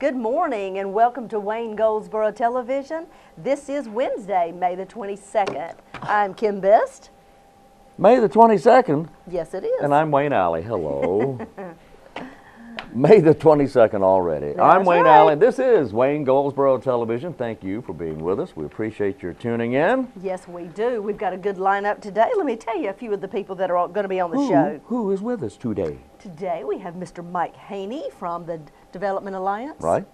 Good morning and welcome to Wayne Goldsboro Television. This is Wednesday, May the 22nd. I'm Kim Best. May the 22nd? Yes, it is. And I'm Wayne Alley. Hello. May the 22nd already. I'm Wayne Alley. This is Wayne Goldsboro Television. Thank you for being with us. We appreciate your tuning in. Yes, we do. We've got a good lineup today. Let me tell you a few of the people that are going to be on the show. Who is with us today? Today we have Mr. Mike Haney from the Development Alliance. Right.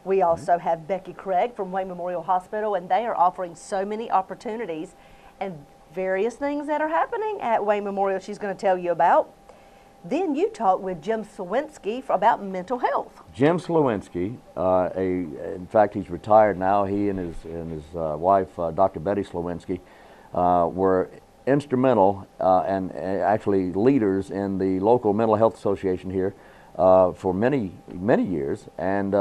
We also have Becky Craig from Wayne Memorial Hospital, and they are offering so many opportunities and various things that are happening at Wayne Memorial she's going to tell you about. Then you talk with Jim SLOWENSKI about mental health. Jim SLOWENSKI, in fact, he's retired now. He and his wife, Dr. Betty SLOWENSKI, were instrumental and actually leaders in the local mental health association here for many years. And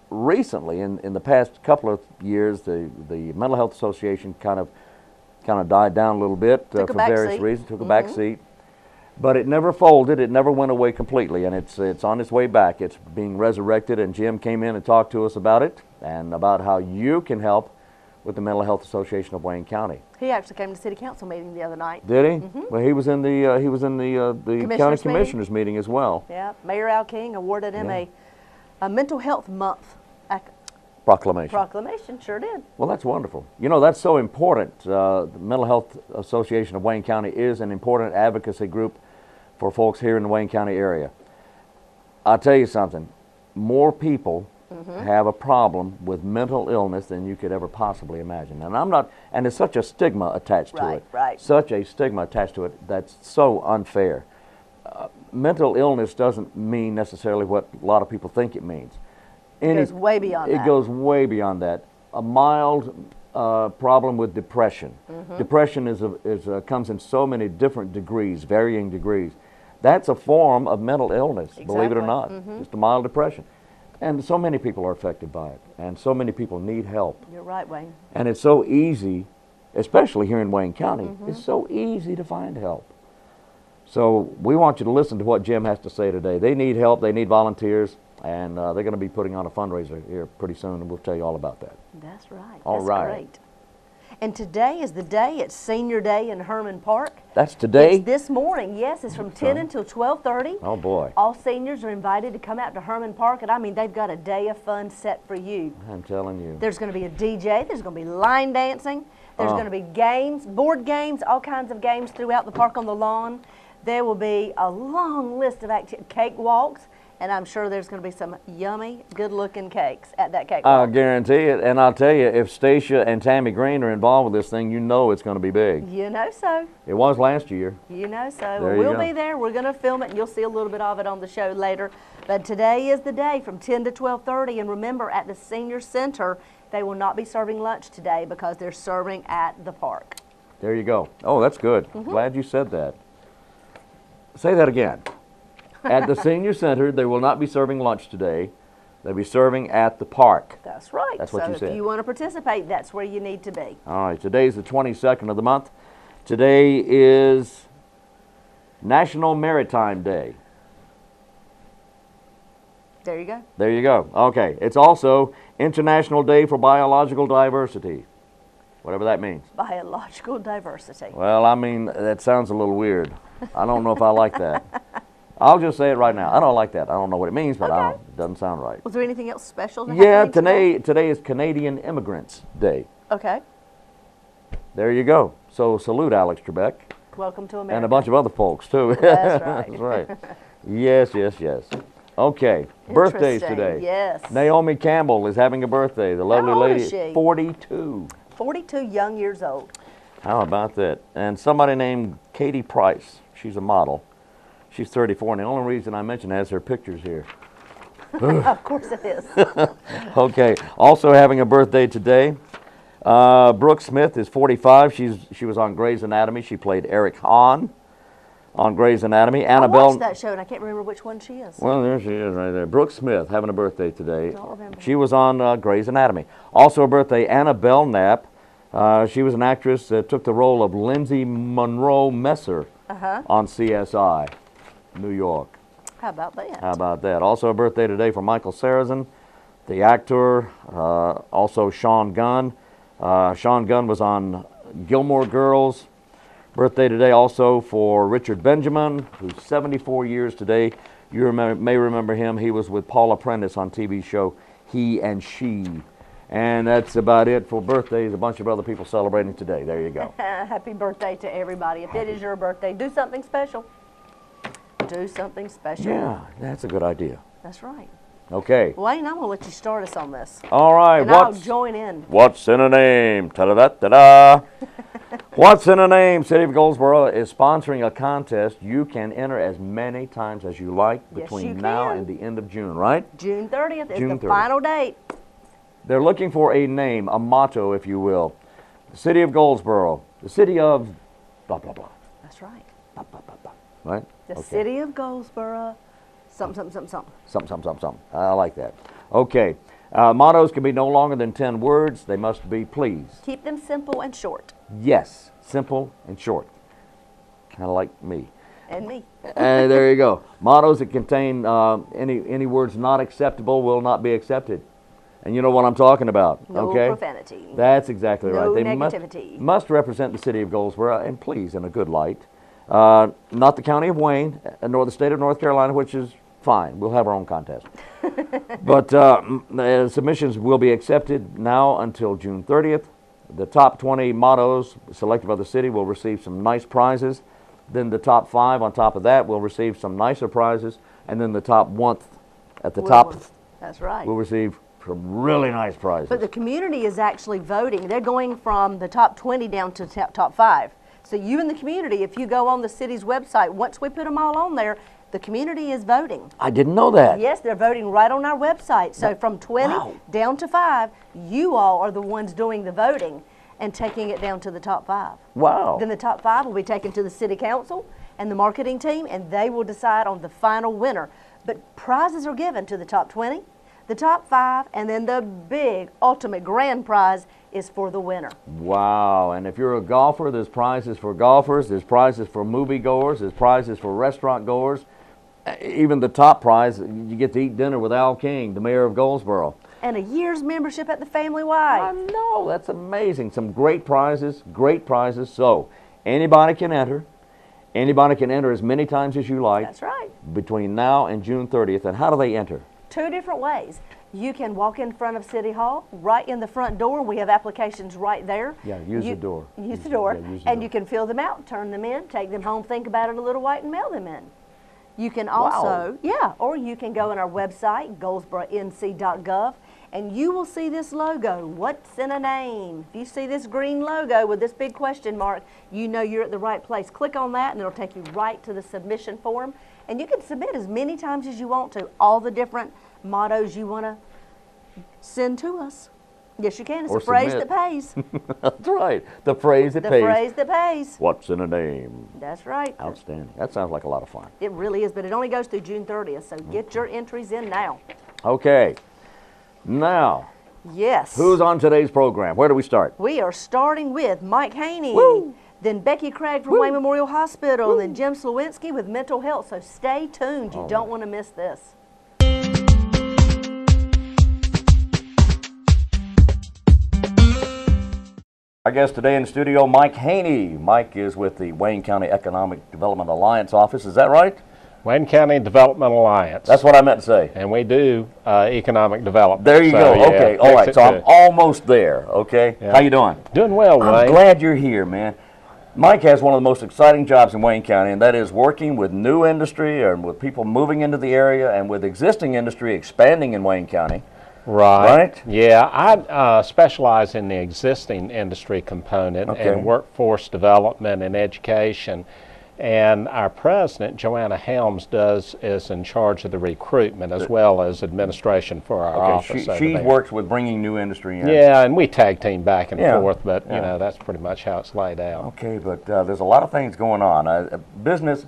recently, in the past couple of years, the mental health association kind of died down a little bit for various reasons. Took a back seat. But it never folded. It never went away completely, and it's on its way back. It's being resurrected, and Jim came in and talked to us about it and about how you can help with the Mental Health Association of Wayne County. He actually came to city council meeting the other night. Did he? Well, he was in the county commissioners meeting as well. Yeah, Mayor Al King awarded him a mental health month proclamation. Proclamation, sure did. Well, that's wonderful. You know, that's so important. The Mental Health Association of Wayne County is an important advocacy group for folks here in the Wayne County area. I'll tell you something. More people have a problem with mental illness than you could ever possibly imagine. And there's such a stigma attached to it. Right. Such a stigma attached to it that's so unfair. Mental illness doesn't mean necessarily what a lot of people think it means. It goes way beyond that. It goes way beyond that. A mild problem with depression. Depression comes in so many different degrees, varying degrees. That's a form of mental illness, believe it or not. Just a mild depression. And so many people are affected by it. And so many people need help. You're right, Wayne. And it's so easy, especially here in Wayne County, it's so easy to find help. So we want you to listen to what Jim has to say today. They need help. They need volunteers. And they're going to be putting on a fundraiser here pretty soon, and we'll tell you all about that. That's right. All right. Great. And today is the day. It's Senior Day in Herman Park. That's today? It's this morning, yes. It's from 10 until 12:30. Oh, boy. All seniors are invited to come out to Herman Park, and I mean, they've got a day of fun set for you. I'm telling you. There's going to be a DJ. There's going to be line dancing. There's going to be games, board games, all kinds of games throughout the park on the lawn. There will be a long list of cake walks. And I'm sure there's going to be some yummy, good-looking cakes at that cake walk. I'll guarantee it. And I'll tell you, if Stacia and Tammy Green are involved with this thing, you know it's going to be big. You know so. It was last year. You know so. Well, we'll be there. We're going to film it, and you'll see a little bit of it on the show later. But today is the day from 10 to 12:30. And remember, at the Senior Center, they will not be serving lunch today because they're serving at the park. There you go. Oh, that's good. Glad you said that. Say that again. At the Senior Center, they will not be serving lunch today. They'll be serving at the park. That's right. That's what you said. So if you want to participate, that's where you need to be. All right. Today's the 22nd of the month. Today is National Maritime Day. There you go. There you go. Okay. It's also International Day for Biological Diversity, whatever that means. Biological diversity. Well, I mean, that sounds a little weird. I don't know if I like that. I'll just say it right now. I don't like that. I don't know what it means, but it doesn't sound right. Was there anything else special? Yeah, today is Canadian Immigrants Day. Okay. There you go. So salute Alex Trebek. Welcome to America. And a bunch of other folks, too. That's right. That's right. Yes. Okay, birthdays today. Yes. Naomi Campbell is having a birthday. The lovely lady. How old is she? 42. 42 young years old. How about that? And somebody named Katie Price. She's a model. She's 34, and the only reason I mention that is her pictures here. Of course it is. Okay, also having a birthday today, Brooke Smith is 45. She was on Grey's Anatomy. She played Eric Hahn on Grey's Anatomy. Annabelle, I watched that show, and I can't remember which one she is. Well, there she is right there. Brooke Smith having a birthday today. Don't remember. She was on Grey's Anatomy. Also a birthday, Annabelle Knapp. She was an actress that took the role of Lindsay Monroe Messer on CSI. New York. How about that? How about that? Also a birthday today for Michael Sarrazin. the actor, also Sean Gunn. Sean Gunn was on Gilmore Girls. Birthday today also for Richard Benjamin, who's 74 years today. You may remember him. He was with Paula Prentice on TV show He and She. And that's about it for birthdays. A bunch of other people celebrating today. There you go. Happy birthday to everybody. If it is your birthday, do something special. Do something special. Yeah, that's a good idea. That's right. Okay. Wayne, I'm going to let you start us on this. All right. And I'll join in. What's in a name? Ta-da-da-da-da. What's in a name? City of Goldsboro is sponsoring a contest. You can enter as many times as you like between now and the end of June, right? June 30th is June the 30th. final date. They're looking for a name, a motto, if you will. The City of Goldsboro, the city of blah, blah, blah. That's right. Blah, blah, blah, blah. Right? The city of Goldsboro, something, something, something, something. Something, something, something, something. I like that. Okay. Mottos can be no longer than 10 words. They must be, please. Keep them simple and short. Yes. Simple and short. Kind of like me. And me. And there you go. Mottos that contain any words not acceptable will not be accepted. And you know what I'm talking about, No okay? profanity. That's exactly right. No They negativity. must represent the city of Goldsboro, and please, in a good light. Not the county of Wayne, nor the state of North Carolina, which is fine. We'll have our own contest. But submissions will be accepted now until June 30th. The top 20 mottos selected by the city will receive some nice prizes. Then the top 5 on top of that will receive some nicer prizes. And then the top 1 at the top That's right. will receive some really nice prizes. But the community is actually voting. They're going from the top 20 down to top 5. So you in the community, if you go on the city's website, once we put them all on there, the community is voting. I didn't know that. Yes, they're voting right on our website. So from 20 down to 5, you all are the ones doing the voting and taking it down to the top 5. Wow. Then the top 5 will be taken to the city council and the marketing team, and they will decide on the final winner. But prizes are given to the top 20, the top 5, and then the big ultimate grand prize is for the winner. Wow. And if you're a golfer, there's prizes for golfers, there's prizes for moviegoers, there's prizes for restaurant goers. Even the top prize, you get to eat dinner with Al King, the mayor of Goldsboro. And a year's membership at the Family White. I know, that's amazing. Some great prizes, great prizes. So anybody can enter. Anybody can enter as many times as you like. That's right. Between now and June 30th. And how do they enter? 2 different ways. You can walk in front of City Hall, right in the front door. We have applications right there. Yeah, use the door. Use the door. Yeah, use the and door. you can fill them out, turn them in, take them home, think about it a little while, and mail them in. You can also, or you can go on our website, goldsboronc.gov, and you will see this logo, What's in a Name? If you see this green logo with this big question mark, you know you're at the right place. Click on that and it'll take you right to the submission form. And you can submit as many times as you want to, all the different mottos you want to send to us. Yes, you can. It's Or a phrase submit. that pays. That's right. The phrase that The pays. phrase that pays. What's in a name? That's right. Outstanding. That sounds like a lot of fun. It really is, but it only goes through June 30th, so get your entries in now. Okay. Now, Yes. who's on today's program? Where do we start? We are starting with Mike Haney, Woo. then Becky Craig from Wayne Memorial Hospital, and then Jim Slowensky with mental health. So stay tuned. You don't want to miss this. Our guest today in the studio, Mike Haney. Mike is with the Wayne County Economic Development Alliance office. Is that right? Wayne County Development Alliance. That's what I meant to say. And we do economic development. There you go. yeah, Okay. All right. fix So it I'm good. almost there. Okay. Yeah. How you doing? Doing well, I'm Wayne. glad you're here, man. Mike has one of the most exciting jobs in Wayne County, and that is working with new industry and with people moving into the area and with existing industry expanding in Wayne County. Right? Yeah, I specialize in the existing industry component and workforce development and education. And our president, Joanna Helms, is in charge of the recruitment as well as administration for our office. She works with bringing new industry in. Yeah, and we tag team back and forth, but Yeah. you know, that's pretty much how it's laid out. Okay, but there's a lot of things going on. Business,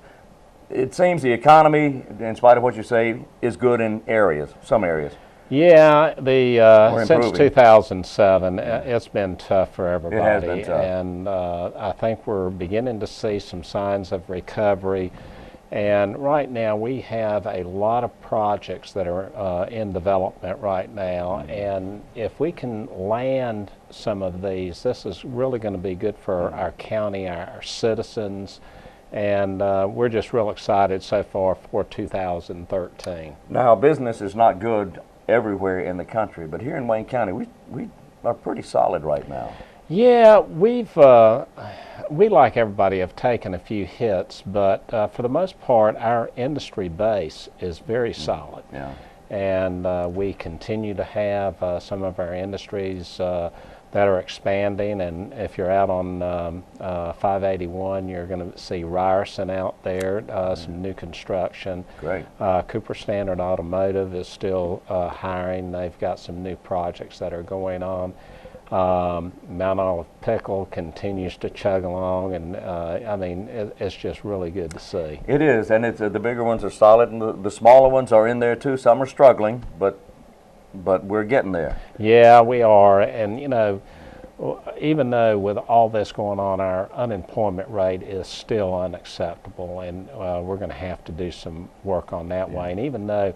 it seems the economy, in spite of what you say, is good in areas, some areas. Yeah, since improving. 2007, it's been tough for everybody. It has been tough. And I think we're beginning to see some signs of recovery And right now we have a lot of projects that are in development right now, and if we can land some of these, this is really going to be good for our county, our citizens, and we're just real excited so far for 2013. Now, business is not good everywhere in the country, but here in Wayne County, we are pretty solid right now. Yeah, we, like everybody, have taken a few hits, but for the most part, our industry base is very solid. Yeah. And we continue to have some of our industries that are expanding, and if you're out on 581, you're going to see Ryerson out there, some new construction. Great. Cooper Standard Automotive is still hiring. They've got some new projects that are going on. Mount Olive Pickle continues to chug along, and I mean, it's just really good to see. It is, and it's the bigger ones are solid, and the smaller ones are in there too. Some are struggling, but we're getting there. Yeah, we are, and you know, even though with all this going on, our unemployment rate is still unacceptable, and we're going to have to do some work on that way. And even though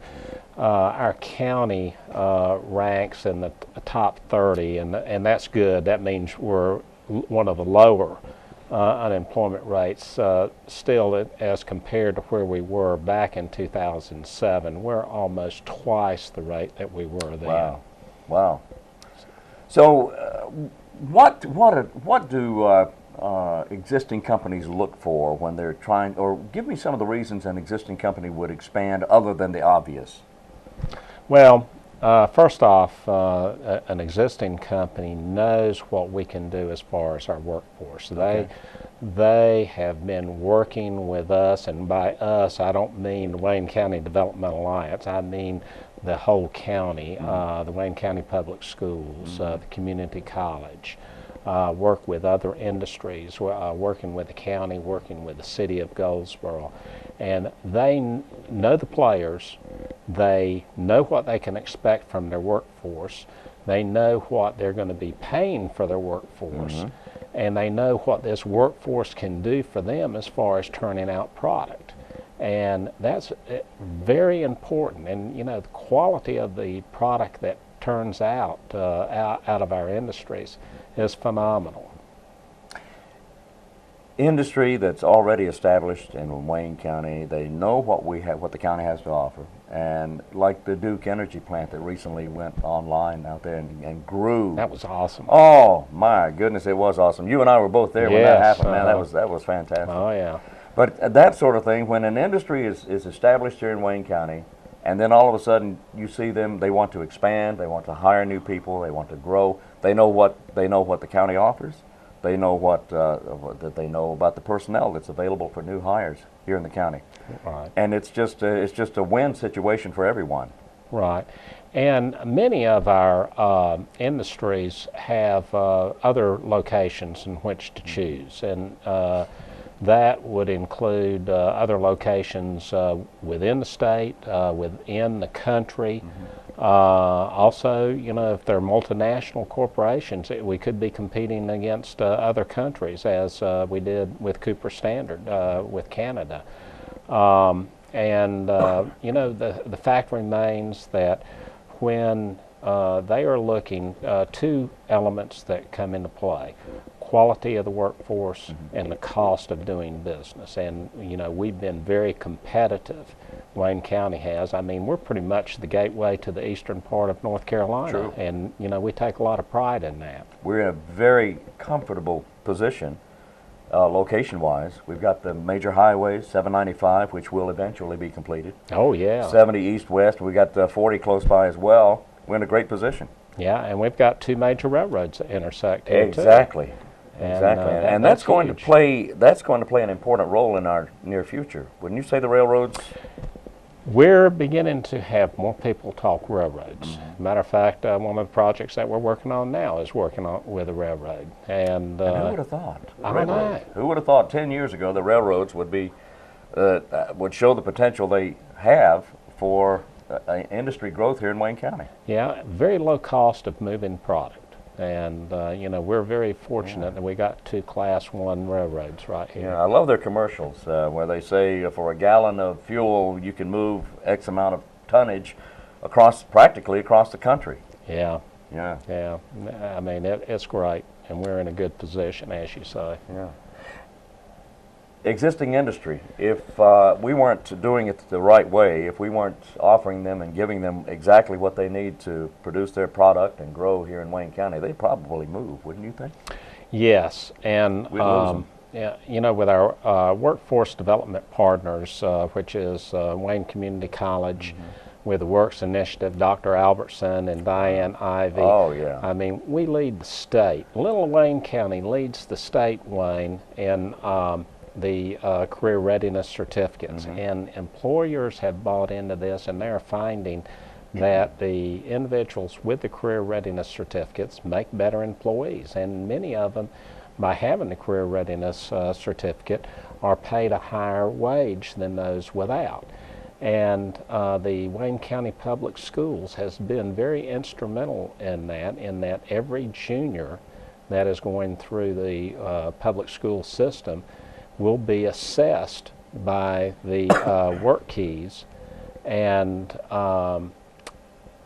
our county ranks in the top 30, and that's good, that means we're one of the lower unemployment rates, still as compared to where we were back in 2007, we're almost twice the rate that we were then. Wow, wow. So what do existing companies look for when they're trying, or give me some of the reasons an existing company would expand other than the obvious? Well, first off, an existing company knows what we can do as far as our workforce. They have been working with us, and by us, I don't mean the Wayne County Development Alliance. I mean the whole county, the Wayne County Public Schools, the community college. Work with other industries, working with the county, working with the city of Goldsboro. And they know the players, they know what they can expect from their workforce, they know what they're going to be paying for their workforce, and they know what this workforce can do for them as far as turning out product. And that's very important. And you know, the quality of the product that turns out out of our industries is phenomenal. Industry that's already established in Wayne County, they know what we have, what the county has to offer, and like the Duke Energy plant that recently went online out there and grew. That was awesome. Oh my goodness, it was awesome. You and I were both there when that happened. Man, that was fantastic. Oh yeah. But that sort of thing, when an industry is established here in Wayne County, and then all of a sudden you see them, they want to expand, they want to hire new people, they want to grow. They know what the county offers. They know what that they know about the personnel that's available for new hires here in the county. Right. And it's just a win situation for everyone. Right. And many of our industries have other locations in which to choose, and that would include other locations within the state, within the country. Also, you know, if they're multinational corporations, we could be competing against other countries, as we did with Cooper Standard with Canada. You know, the fact remains that when they are looking, two elements that come into play: quality of the workforce and the cost of doing business. And you know, we've been very competitive. Wayne County has. I mean, we're pretty much the gateway to the eastern part of North Carolina. True. And you know, we take a lot of pride in that. We're in a very comfortable position location-wise. We've got the major highways, 795, which will eventually be completed. Oh yeah. 70 east-west. We got 40 close by as well. We're in a great position. Yeah, and we've got two major railroads that intersect here Exactly. too. Exactly. And that's going to play an important role in our near future. Wouldn't you say the railroads? We're beginning to have more people talk railroads. Matter of fact, one of the projects that we're working on now is working on with a railroad. And who would have thought? I know. Who would have thought 10 years ago the railroads would be would show the potential they have for industry growth here in Wayne County? Yeah, very low cost of moving product. And you know, we're very fortunate that we got 2 Class 1 railroads right here. Yeah, I love their commercials where they say for a gallon of fuel you can move X amount of tonnage practically across the country. Yeah. Yeah. Yeah. I mean, it's great, and we're in a good position, as you say. Yeah. Existing industry, if we weren't doing it the right way, if we weren't offering them and giving them exactly what they need to produce their product and grow here in Wayne County, they'd probably move, wouldn't you think? Yes, and We'd lose them. yeah, you know, with our workforce development partners, which is Wayne Community College, with the Works Initiative, Dr. Albertson and Diane Ivy. Oh, yeah. I mean, we lead the state. Little Wayne County leads the state, Wayne, in the career readiness certificates, and employers have bought into this, and they're finding that the individuals with the career readiness certificates make better employees, and many of them, by having the career readiness certificate, are paid a higher wage than those without. And the Wayne County Public Schools has been very instrumental in that every junior that is going through the public school system will be assessed by the work keys, and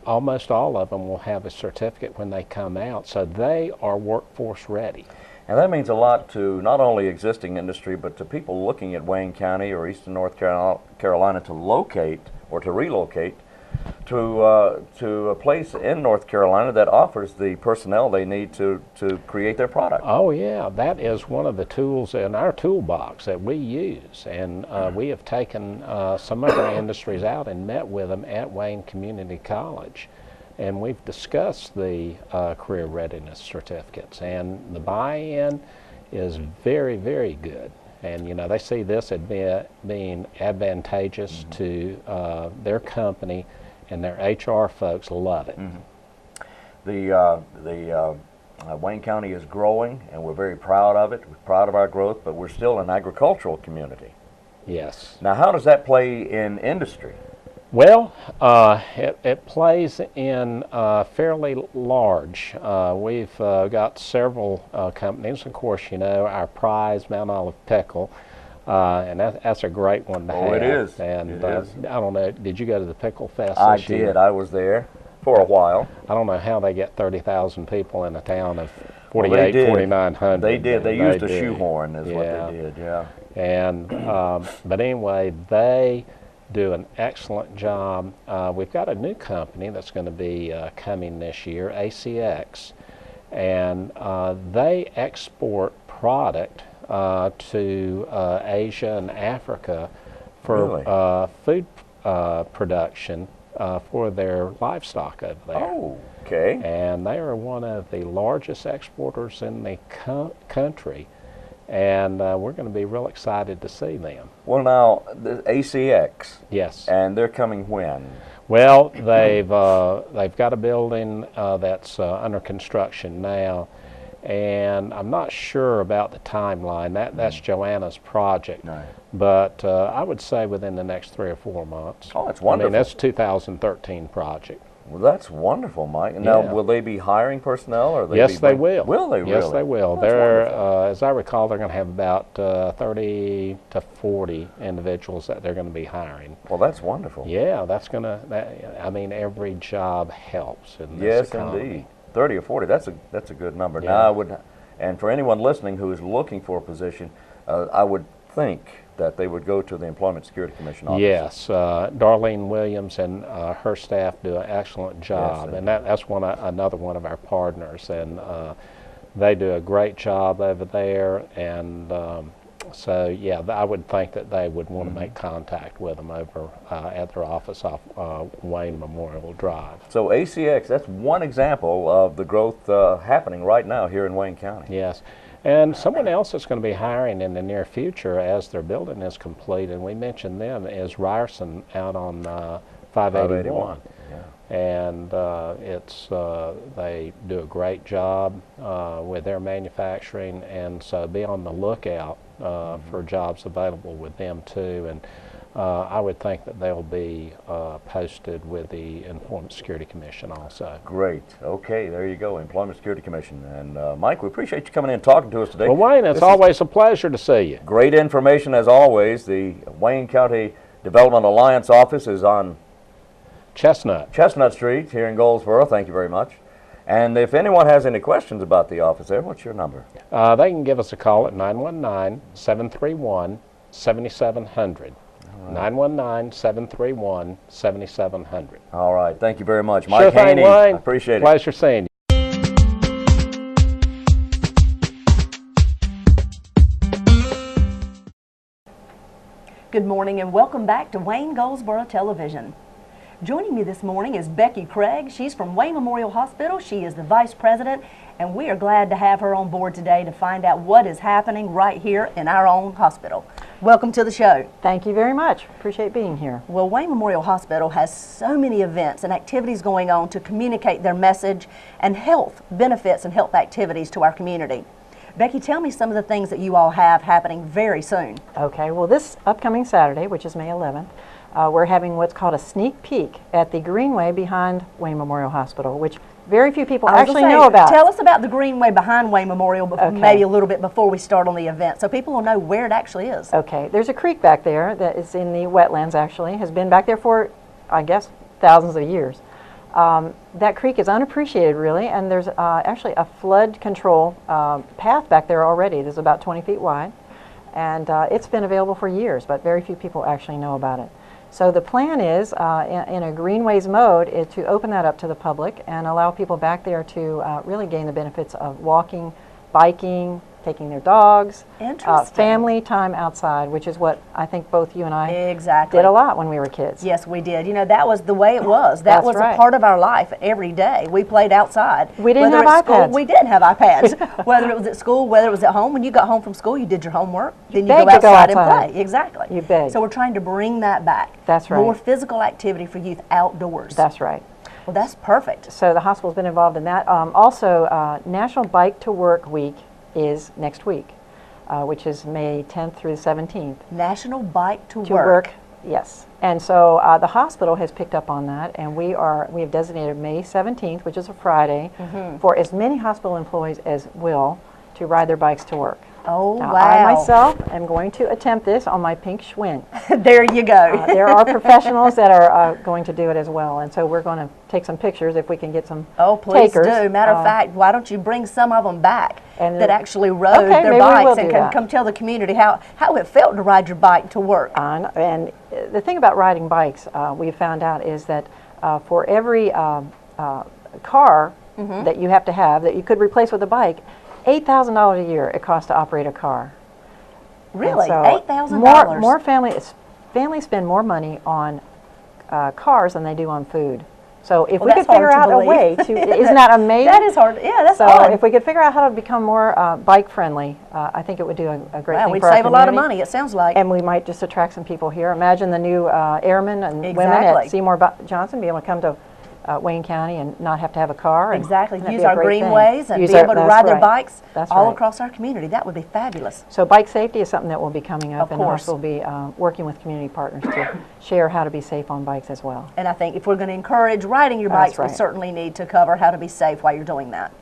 almost all of them will have a certificate when they come out, so they are workforce ready. And that means a lot to not only existing industry, but to people looking at Wayne County or Eastern North Carolina to locate or to relocate to a place in North Carolina that offers the personnel they need to create their product. Oh yeah, that is one of the tools in our toolbox that we use, and we have taken some of our industries out and met with them at Wayne Community College, and we've discussed the career readiness certificates, and the buy-in is very, very good. And you know, they see this as being advantageous to their company, and their HR folks love it. The Wayne County is growing, and we're very proud of it. We're proud of our growth, but we're still an agricultural community. Yes. Now, how does that play in industry? Well, it plays in fairly large. We've got several companies. Of course, you know, our prize, Mount Olive Pickle, and that's a great one to have. Oh, it is. And it is. I don't know, did you go to the Pickle Fest I this year? did. I was there for a while. I don't know how they get 30,000 people in a town of Well, they did. 4,900. They did. They used a did. shoehorn is what they did, yeah. And, but anyway, they do an excellent job. We've got a new company that's going to be coming this year, ACX, and they export product to Asia and Africa for food production for their livestock over there. Oh, okay. And they are one of the largest exporters in the country, and we're going to be real excited to see them. Well, now, the ACX. Yes. And they're coming when? Well, they've got a building that's under construction now, and I'm not sure about the timeline. That's Joanna's project. Right. But I would say within the next 3 or 4 months. Oh, that's wonderful. I mean, that's a 2013 project. Well, that's wonderful, Mike. Now, will they be hiring personnel, or yes, they will. Will they really? Yes, they will. That's they're, as I recall, they're going to have about 30 to 40 individuals that they're going to be hiring. Well, that's wonderful. Yeah, that's going to. I mean, every job helps in this economy. Indeed. 30 or 40. That's a good number. Yeah. Now, I would, and for anyone listening who is looking for a position, I would think that they would go to the Employment Security Commission office. Yes, Darlene Williams and her staff do an excellent job, Yes, and that's another one of our partners, and they do a great job over there, and so yeah, I would think that they would want to make contact with them over at their office off Wayne Memorial Drive. So ACX, that's one example of the growth happening right now here in Wayne County. Yes. And someone else that's going to be hiring in the near future as their building is complete, and we mentioned them, is Ryerson out on 581. Yeah. And they do a great job with their manufacturing, and so be on the lookout for jobs available with them too. And I would think that they'll be posted with the Employment Security Commission also. Great. Okay, there you go, Employment Security Commission. And Mike, we appreciate you coming in and talking to us today. Well, Wayne, it's always a pleasure to see you. Great information as always. The Wayne County Development Alliance office is on Chestnut Street here in Goldsboro. Thank you very much. And if anyone has any questions about the office there, what's your number? They can give us a call at 919-731-7700. 919-731-7700. All right. Thank you very much. Sure Mike thing, Haney, Wayne. I appreciate it. Pleasure seeing you. Good morning and welcome back to Wayne Goldsboro Television. Joining me this morning is Becky Craig. She's from Wayne Memorial Hospital. She is the Vice President, and we are glad to have her on board today to find out what is happening right here in our own hospital. Welcome to the show. Thank you very much. Appreciate being here. Well, Wayne Memorial Hospital has so many events and activities going on to communicate their message and health benefits and health activities to our community. Becky, tell me some of the things that you all have happening very soon. Okay, well this upcoming Saturday, which is May 11th, we're having what's called a sneak peek at the greenway behind Wayne Memorial Hospital, which very few people actually know about. Tell us about the greenway behind Wayne Memorial, maybe a little bit before we start on the event, so people will know where it actually is. Okay, there's a creek back there that is in the wetlands actually, has been back there for, I guess, thousands of years. That creek is unappreciated really, and there's actually a flood control path back there already. It's about 20 feet wide, and it's been available for years, but very few people actually know about it. So the plan is, in a greenways mode, is to open that up to the public and allow people back there to really gain the benefits of walking, biking, taking their dogs, family time outside, which is what I think both you and I did a lot when we were kids. Yes, we did. You know, that was the way it was. That was a part of our life every day. We played outside. We didn't have iPads. We didn't have iPads. Whether it was at school, whether it was at home. When you got home from school, you did your homework. Then you go outside and play. Exactly. You begged. So we're trying to bring that back. That's right. More physical activity for youth outdoors. That's right. Well, that's perfect. So the hospital's been involved in that. Also, National Bike to Work Week is next week, which is May 10th through the 17th. National Bike to Work. Yes. And so the hospital has picked up on that, and we have designated May 17th, which is a Friday, for as many hospital employees as will to ride their bikes to work. Oh, now, wow. I myself am going to attempt this on my pink Schwinn. There you go. There are professionals that are going to do it as well, and so we're going to take some pictures if we can get some please takers. do. Matter of fact, why don't you bring some of them back that actually rode okay, their bikes and can come tell the community how it felt to ride your bike to work. And the thing about riding bikes, we found out, is that for every car that you have to have that you could replace with a bike, $8,000 a year it costs to operate a car. Really? So $8,000? More families spend more money on cars than they do on food. So if we could figure out a way to, isn't that amazing? That is hard. Yeah, that's so hard. if we could figure out how to become more bike friendly, I think it would do a great thing we'd for our save a lot of money, it sounds like. And we might just attract some people here. Imagine the new airmen and women at Seymour Johnson be able to come to Wayne County and not have to have a car. Exactly. Use our greenways and be able to ride their bikes all across our community. That would be fabulous. So bike safety is something that will be coming up, and also will be working with community partners to share how to be safe on bikes as well. And I think if we're going to encourage riding your bikes, we certainly need to cover how to be safe while you're doing that.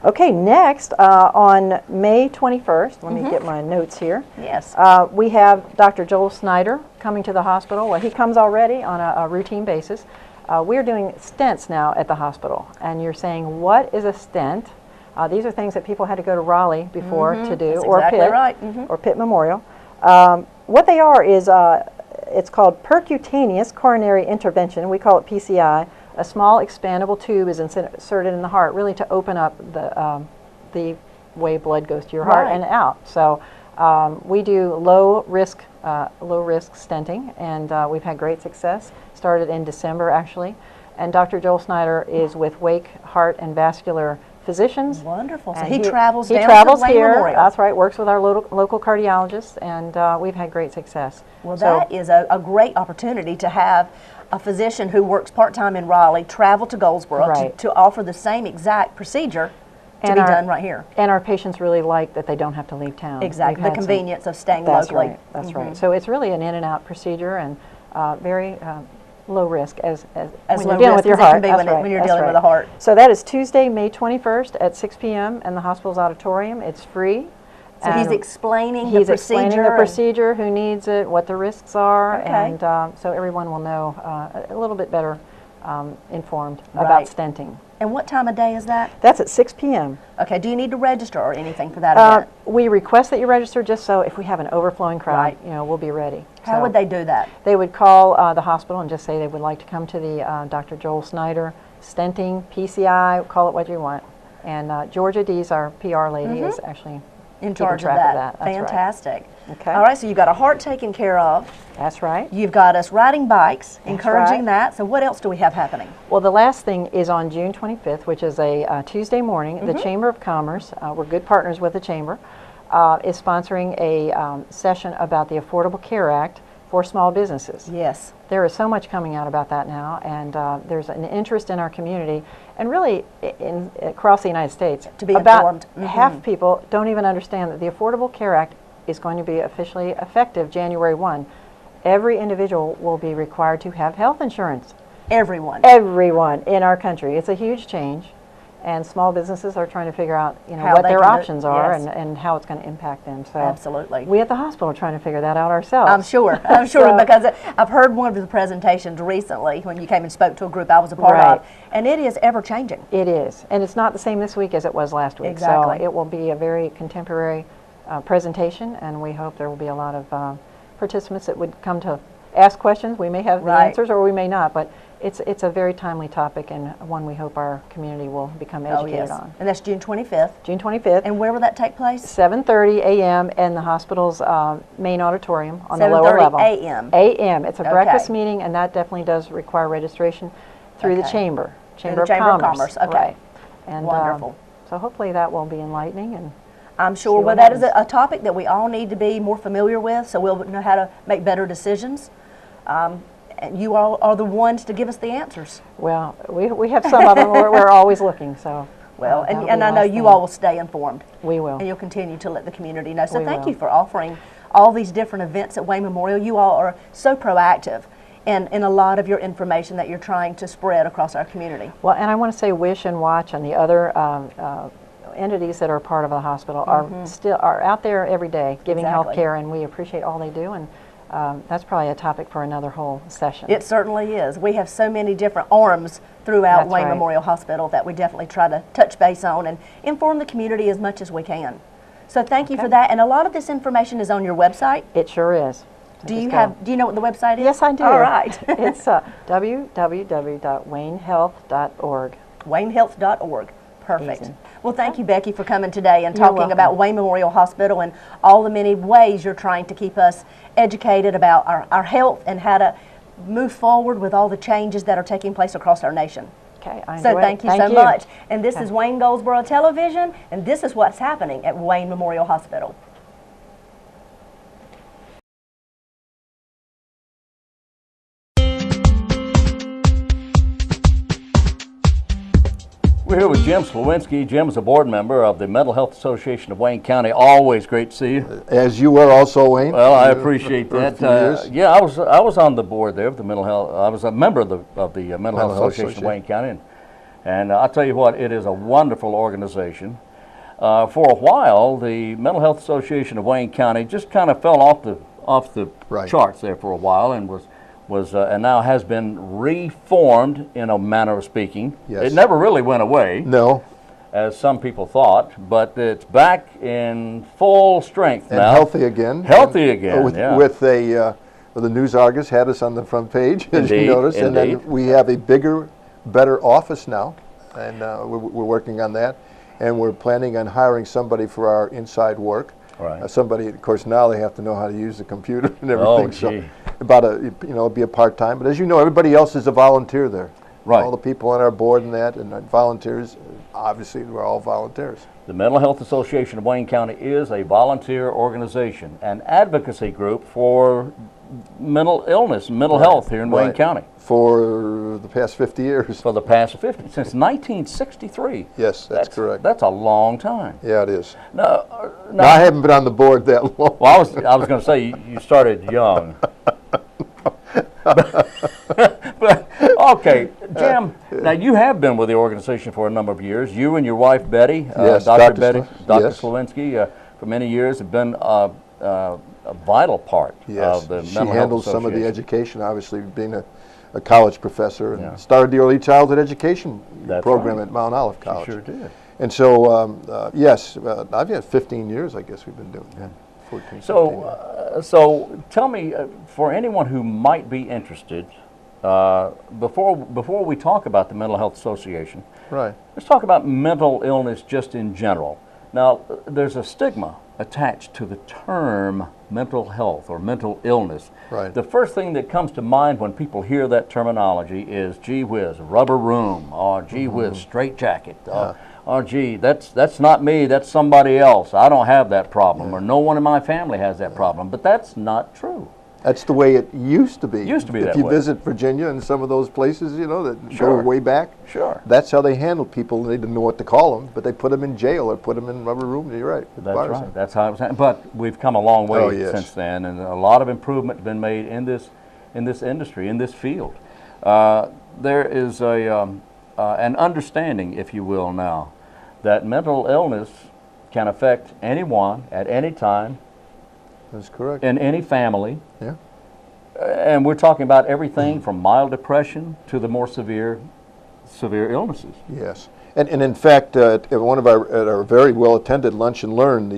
Okay, next on May 21st, let me get my notes here. Yes. We have Dr. Joel Snyder coming to the hospital. Well, he comes already on a routine basis. We're doing stents now at the hospital, and you're saying, what is a stent? These are things that people had to go to Raleigh before to do, or Pitt, or Pitt Memorial. What they are is, it's called percutaneous coronary intervention. We call it PCI. A small expandable tube is inserted in the heart, really to open up the way blood goes to your heart and out. So we do low risk stenting, and we've had great success. Started in December actually, and Dr. Joel Snyder is with Wake Heart and Vascular Physicians. Wonderful. So he travels down to Wayne here. Memorial. That's right. Works with our local cardiologists, and we've had great success. Well, that is a great opportunity to have a physician who works part-time in Raleigh travel to Goldsboro to offer the same exact procedure to be done right here. And our patients really like that they don't have to leave town. Exactly, the convenience of staying locally. Right, that's right. So it's really an in and out procedure, and very low risk as when you're dealing with your heart. When you're dealing with a heart. So that is Tuesday, May 21st at 6 p.m. in the hospital's auditorium. It's free. So he's explaining the procedure. He's explaining the procedure, who needs it, what the risks are, and so everyone will know a little bit better informed about stenting. And what time of day is that? That's at 6 p.m. Okay, do you need to register or anything for that event? We request that you register just so if we have an overflowing crowd, you know, we'll be ready. How would they do that? They would call the hospital and just say they would like to come to the Dr. Joel Snyder stenting, PCI, call it what you want. And Georgia Dees, our PR lady, is actually in charge of that. That's fantastic. Right. Okay. All right, so you've got a heart taken care of. That's right. You've got us riding bikes, encouraging that. So what else do we have happening? Well, the last thing is on June 25th, which is a Tuesday morning. The Chamber of Commerce, we're good partners with the Chamber, is sponsoring a session about the Affordable Care Act for small businesses. Yes. There is so much coming out about that now, and there's an interest in our community, and really across the United States. To be about informed. Half people don't even understand that the Affordable Care Act is going to be officially effective January 1. Every individual will be required to have health insurance. Everyone. Everyone in our country. It's a huge change, and small businesses are trying to figure out, you know, what their options are and how it's going to impact them. So absolutely. We at the hospital are trying to figure that out ourselves. I'm sure. I'm sure because I've heard one of the presentations recently when you came and spoke to a group I was a part of, and it is ever changing. It is, and it's not the same this week as it was last week. Exactly. So it will be a very contemporary presentation, and we hope there will be a lot of participants that would come to ask questions. We may have the answers or we may not, but it's a very timely topic and one we hope our community will become educated on. And that's June 25th? June 25th. And where will that take place? 7:30 a.m. in the hospital's main auditorium on the lower level. 7:30 a.m. a.m. It's a breakfast meeting, and that definitely does require registration through the Chamber of Commerce. Okay. Right. And, wonderful. So hopefully that will be enlightening, and I'm sure. Well, that is a topic that we all need to be more familiar with, so we'll know how to make better decisions. And you all are the ones to give us the answers. Well, we have some of them. We're always looking. So. Well, and I know you all will stay informed. We will. And you'll continue to let the community know. So thank you for offering all these different events at Wayne Memorial. You all are so proactive in a lot of your information that you're trying to spread across our community. Well, and I want to say Wish and Watch and the other entities that are part of the hospital are out there every day giving health care, and we appreciate all they do, and that's probably a topic for another whole session. It certainly is. We have so many different arms throughout Wayne Memorial Hospital that we definitely try to touch base on and inform the community as much as we can. So thank you for that. And a lot of this information is on your website? It sure is. So do you know what the website is? Yes, I do. All right. It's www.waynehealth.org. Waynehealth.org. Perfect. Easy. Well, thank you, Becky, for coming today and talking about Wayne Memorial Hospital and all the many ways you're trying to keep us educated about our health and how to move forward with all the changes that are taking place across our nation. Okay, so thank you so much. And this is Wayne Goldsboro Television, and this is what's happening at Wayne Memorial Hospital. We're here with Jim Slowensky. Jim is a board member of the Mental Health Association of Wayne County. Always great to see you. As you were also, Wayne. Well, I appreciate that. Yeah, I was on the board there of the mental health. I was a member of the Mental Health Association of Wayne County, and I'll tell you what, it is a wonderful organization. For a while, the Mental Health Association of Wayne County just kind of fell off the charts there for a while, and and now has been reformed in a manner of speaking. Yes. It never really went away. No. As some people thought, but it's back in full strength and now. Healthy again. Healthy again, with the News Argus had us on the front page, as you noticed, and then we have a bigger, better office now, and we're working on that, and we're planning on hiring somebody for our inside work. Right. Somebody, of course, now they have to know how to use the computer and everything. Oh, so it'll be a part-time. But as you know, everybody else is a volunteer there. Right. All the people on our board and that, and volunteers. Obviously, we're all volunteers. The Mental Health Association of Wayne County is a volunteer organization, an advocacy group for mental illness, mental health here in Wayne County. For the past 50 years. For the past 50, since 1963. Yes, that's correct. That's a long time. Yeah, it is. Now, I haven't been on the board that long. Well, I was going to say you started young. but okay, Jim. Now you have been with the organization for a number of years. You and your wife Betty, yes, Dr. Slowensky, for many years have been a vital part of the mental health association. She handles some of the education, obviously being a college professor, and started the early childhood education program at Mount Olive College. She sure did. And so, yes, I've had 15 years, I guess we've been doing that. 14, so tell me, for anyone who might be interested, before we talk about the Mental Health Association, let's talk about mental illness just in general. Now, there's a stigma attached to the term mental health or mental illness. The first thing that comes to mind when people hear that terminology is, gee whiz, rubber room, or gee whiz, straitjacket. Oh, gee, that's not me, that's somebody else. I don't have that problem, or no one in my family has that problem. But that's not true. That's the way it used to be. Used to be that way. If you visit Virginia and some of those places, you know, that go way back, that's how they handled people. They didn't know what to call them, but they put them in jail or put them in rubber room. You're right. That's right. That's how it was. But we've come a long way since then, and a lot of improvement has been made in this industry, in this field. There is an understanding, if you will, now, that mental illness can affect anyone at any time. That's correct. In any family. Yeah. And we're talking about everything from mild depression to the more severe illnesses. Yes. And in fact, at one of our very well attended lunch and learn,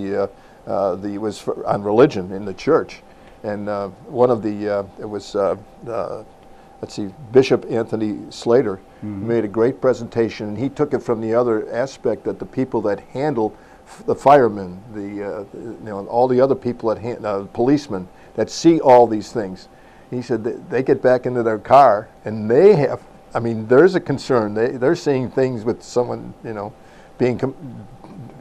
was on religion in the church, and one of the it was let's see, Bishop Anthony Slater made a great presentation, and he took it from the other aspect, that the people that handle the firemen, all the other people that policemen that see all these things. He said they get back into their car and they have, I mean, there's a concern. They're seeing things with someone, being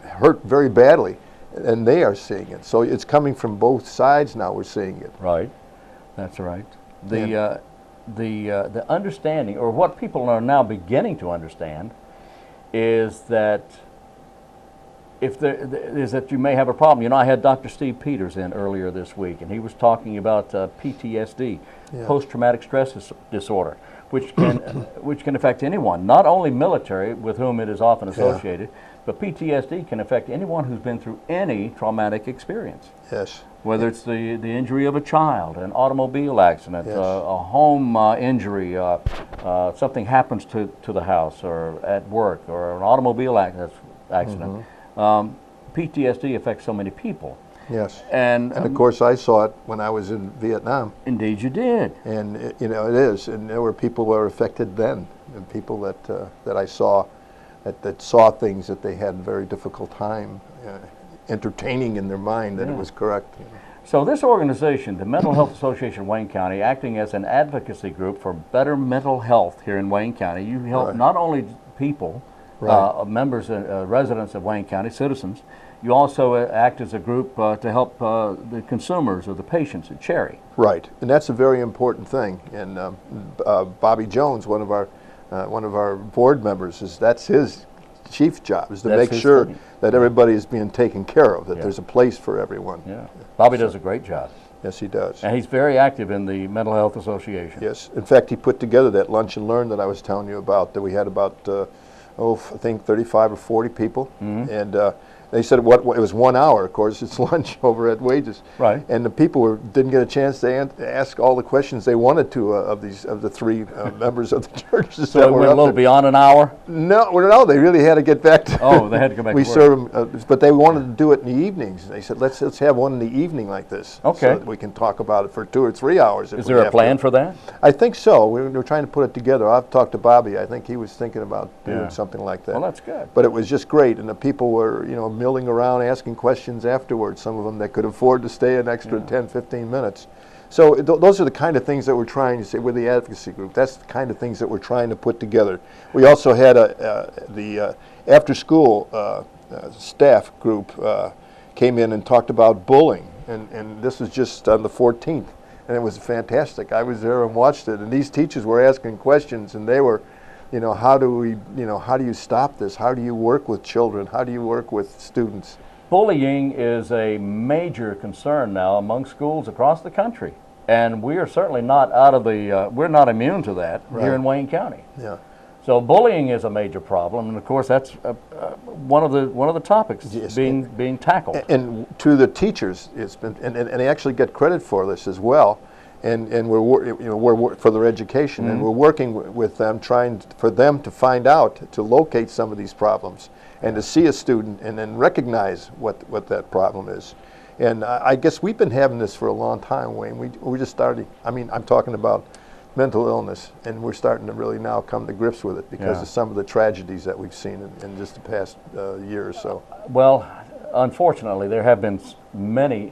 hurt very badly, and they are seeing it. So it's coming from both sides now. We're seeing it. Right. That's right. The understanding, or what people are now beginning to understand, is that that you may have a problem. I had Dr. Steve Peters in earlier this week, and he was talking about PTSD, post-traumatic stress disorder, which can affect anyone, not only military, with whom it is often associated, but PTSD can affect anyone who's been through any traumatic experience. Yes. Whether it's the injury of a child, an automobile accident, a home injury, something happens to the house or at work, or an automobile accident. PTSD affects so many people. Yes. And of course I saw it when I was in Vietnam. Indeed you did. And it is. And there were people who were affected then, and people that I saw that saw things that they had a very difficult time entertaining in their mind that it was correct. So this organization, the Mental Health Association of Wayne County, acting as an advocacy group for better mental health here in Wayne County, you help not only people, members and residents of Wayne County, citizens, you also act as a group to help the consumers or the patients at Cherry. Right, and that's a very important thing. And Bobby Jones, one of our board members, that's his chief job, is to make sure that everybody is being taken care of, that there's a place for everyone. Yeah, Bobby does a great job. Yes, he does. And he's very active in the Mental Health Association. Yes, in fact, he put together that lunch and learn that I was telling you about, that we had about, I think 35 or 40 people, and they said it was 1 hour. Of course, it's lunch over at Wages. Right. And the people didn't get a chance to ask all the questions they wanted to of the three members of the churches. So it went a little beyond an hour? No, they really had to get back to. Oh, they had to go back to work. We serve them, but they wanted to do it in the evenings. They said, let's have one in the evening like this. Okay. So that we can talk about it for 2 or 3 hours. Is there a plan for that? I think so. We're trying to put it together. I've talked to Bobby. I think he was thinking about doing something like that. Well, that's good. But it was just great, and the people were, milling around asking questions afterwards, some of them that could afford to stay an extra 10, 15 minutes. So those are the kind of things that we're trying to say. We're the advocacy group. That's the kind of things that we're trying to put together. We also had the after-school staff group came in and talked about bullying, and this was just on the 14th. and it was fantastic. I was there and watched it, and these teachers were asking questions, and they were, you know, how do you stop this? How do you work with children? How do you work with students? Bullying is a major concern now among schools across the country, and we are certainly not out of the, we're not immune to that here in Wayne County. Yeah. So bullying is a major problem, and of course that's one of the topics being tackled. And to the teachers, it's been, and they actually get credit for this as well. And we're for their education, and we're working with them, trying for them to find out, to locate some of these problems, and to see a student and then recognize what that problem is. And I guess we've been having this for a long time, Wayne. We just started. I mean, I'm talking about mental illness, and we're starting to really now come to grips with it because of some of the tragedies that we've seen in just the past year or so. Well, unfortunately, there have been many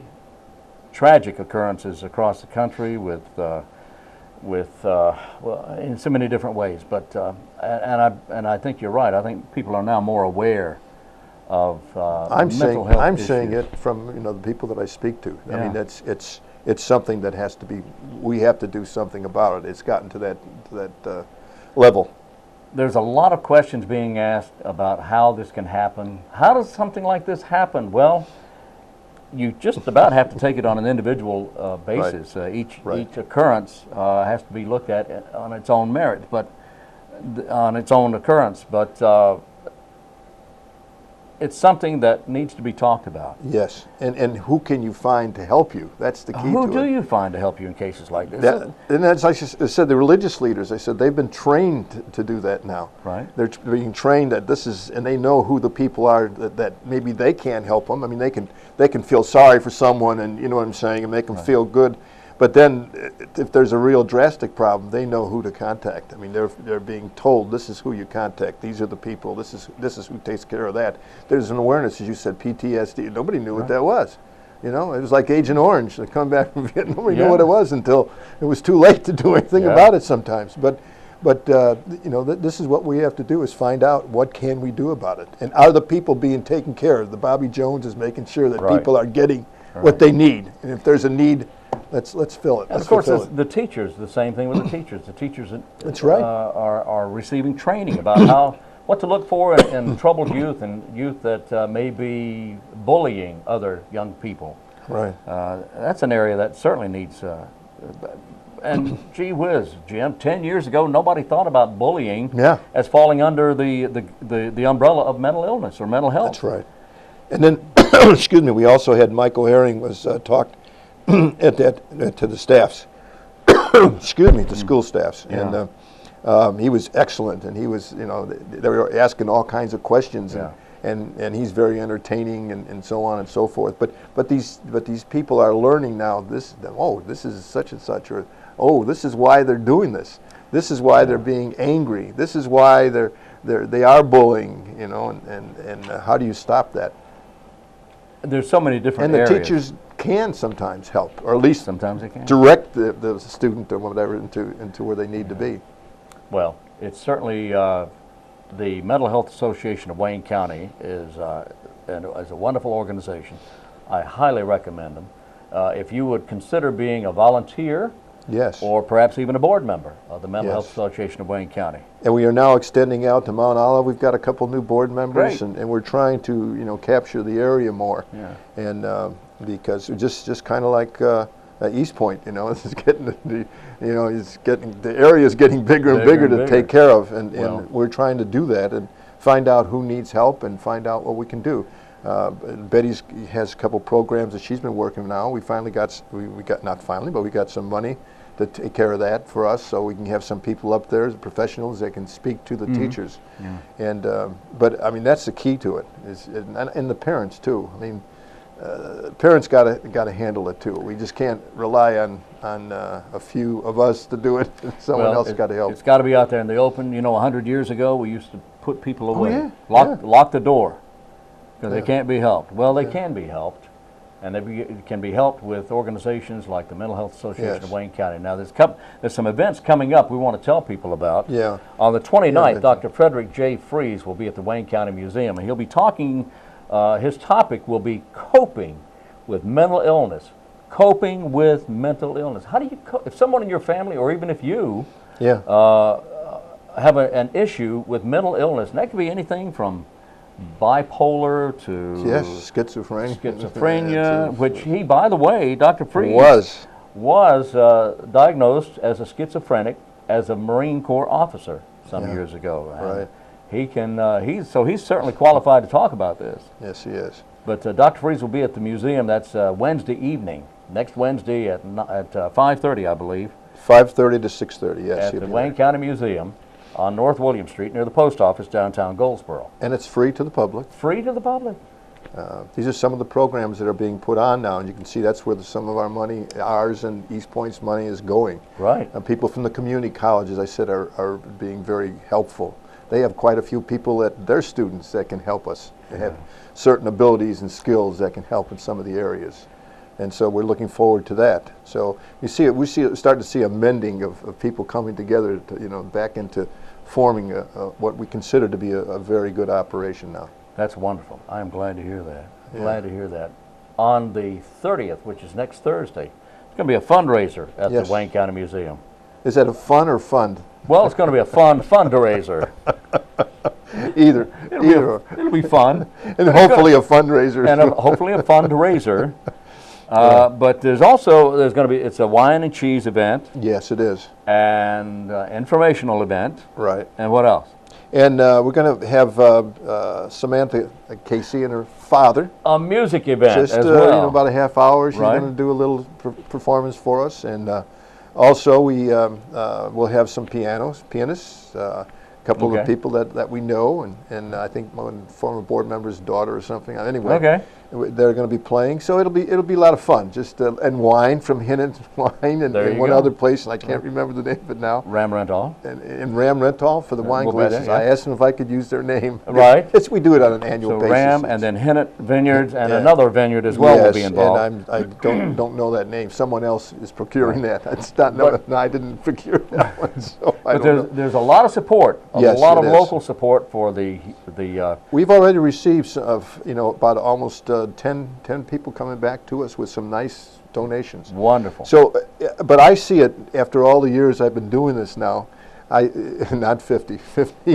tragic occurrences across the country with well, in so many different ways. But and I think you're right. I think people are now more aware of mental health I'm issues. saying it from the people that I speak to. I mean, it's something that has to be. We have to do something about it. It's gotten to that level. There's a lot of questions being asked about how this can happen. How does something like this happen? Well, you just about have to take it on an individual basis. Each occurrence has to be looked at on its own merit, but on its own occurrence. But it's something that needs to be talked about. Yes, and who can you find to help you? That's the key to it. Who do you find to help you in cases like this? And that's, like I said, the religious leaders, I said, they've been trained to do that now. Right. They're being trained that this is, and they know who the people are that maybe they can't help them. I mean, they can feel sorry for someone, and you know what I'm saying, and make them feel good. But then, if there's a real drastic problem, they know who to contact. I mean, they're being told, this is who you contact. These are the people. This is who takes care of that. There's an awareness, as you said, PTSD. Nobody knew what that was. You know, it was like Agent Orange. They come back from Vietnam. Nobody knew what it was until it was too late to do anything about it sometimes. But you know, this is what we have to do: is find out what can we do about it, and are the people being taken care of? The Bobby Jones is making sure that people are getting what they need, and if there's a need, let's fill it. And of course, the teachers, the same thing with the teachers. The teachers are receiving training about what to look for in troubled youth and youth that may be bullying other young people. Right. That's an area that certainly needs. And gee whiz, Jim, 10 years ago, nobody thought about bullying as falling under the umbrella of mental illness or mental health. That's right. And then, excuse me, we also had Michael Herring was talked to the staffs, excuse me, to school staffs, and he was excellent, and he was, you know, they were asking all kinds of questions, and he's very entertaining, and so on and so forth. But these people are learning now. This is such and such, or this is why they're doing this. This is why they're being angry. This is why they are bullying. You know, and how do you stop that? There's so many different areas. And the teachers can sometimes help, or at least sometimes they can direct the student or whatever into where they need to be. Well, it's certainly the Mental Health Association of Wayne County is a wonderful organization. I highly recommend them. If you would consider being a volunteer, or perhaps even a board member of the Mental Health Association of Wayne County. And we are now extending out to Mount Olive. We've got a couple new board members, and we're trying to capture the area more. And because just kind of like East Point, this is getting the area is getting bigger and bigger to take care of, and we're trying to do that and find out who needs help and find out what we can do. Betty has a couple programs that she's been working now. We finally got not finally, but we got some money to take care of that for us, so we can have some people up there as professionals that can speak to the teachers. And but I mean, that's the key to it, and the parents too. I mean, parents got to handle it too. We just can't rely on a few of us to do it. Someone else got to help. It's got to be out there in the open. 100 years ago, we used to put people away, lock the door, because they can't be helped. Well, they can be helped, and they can be helped with organizations like the Mental Health Association of Wayne County. Now, there's some events coming up we want to tell people about. On the 29th, Dr. Frederick J. Fries will be at the Wayne County Museum, and he'll be talking. His topic will be coping with mental illness, coping with mental illness. How do you cope? If someone in your family, or even if you have an issue with mental illness, and that could be anything from bipolar to schizophrenia, which he, by the way, Dr. Freeze was diagnosed as a schizophrenic as a Marine Corps officer some years ago. Right. He can. He's certainly qualified to talk about this. Yes, he is. But Dr. Freeze will be at the museum. That's Wednesday evening, next Wednesday at 5:30, I believe. 5:30 to 6:30. Yes. At the Wayne County Museum on North William Street near the post office downtown Goldsboro. And it's free to the public. Free to the public. These are some of the programs that are being put on now, and you can see that's where some of our money, ours and East Point's money, is going. Right. People from the community college, as I said, are being very helpful. They have quite a few people that they're students that can help us. They have certain abilities and skills that can help in some of the areas. And so we're looking forward to that. So you see it, starting to see a mending of people coming together to, back into forming what we consider to be a very good operation now. That's wonderful. I am glad to hear that. Glad to hear that. On the 30th, which is next Thursday, it's going to be a fundraiser at the Wayne County Museum. Is that a fun or fund? Well, it's going to be a fundraiser. Either. It'll be fun. And hopefully a fundraiser. And hopefully a fundraiser. But there's going to be, it's a wine and cheese event. Yes, it is. And informational event. Right. And what else? And we're going to have Samantha Casey and her father. A music event just, as well. About a half hour. She's going to do a little performance for us. And also we will have some pianists, a couple of people that we know, and I think one former board member's daughter or something. Anyway, they're going to be playing, so it'll be a lot of fun. Just and wine from Hennett Wine and one other place, and I can't remember the name of it now. Ram Rental. And Ram Rental for the wine glasses. I asked them if I could use their name. Right. We do it on an annual basis. So Ram, and then Hennett Vineyards, and another vineyard as well will be involved. And I don't know that name. Someone else is procuring that. It's not. No, I didn't procure that one. So there's a lot of support. A lot of local support for the. We've already received about almost 10 people coming back to us with some nice donations. Wonderful. So, but I see it after all the years I've been doing this now. Not 50.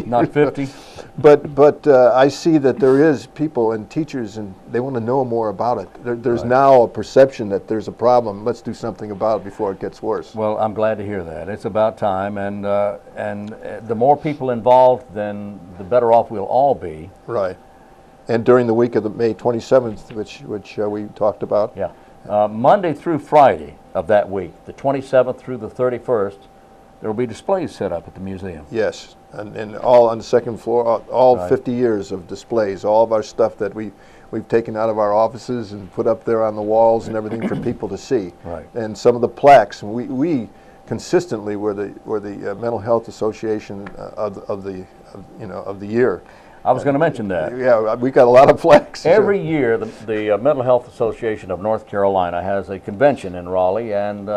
Not 50. But I see that there is people and teachers, and they want to know more about it. There's now a perception that there's a problem. Let's do something about it before it gets worse. Well, I'm glad to hear that. It's about time, and the more people involved, then the better off we'll all be. Right. And during the week of the May 27th, which we talked about. Yeah. Monday through Friday of that week, the 27th through the 31st, there will be displays set up at the museum. Yes, and all on the second floor, all 50 years of displays, all of our stuff that we've taken out of our offices and put up there on the walls and everything for people to see. Right. And some of the plaques, we consistently were the Mental Health Association of the year. I was going to mention that. Yeah, we got a lot of plaques. Every year, the Mental Health Association of North Carolina has a convention in Raleigh, and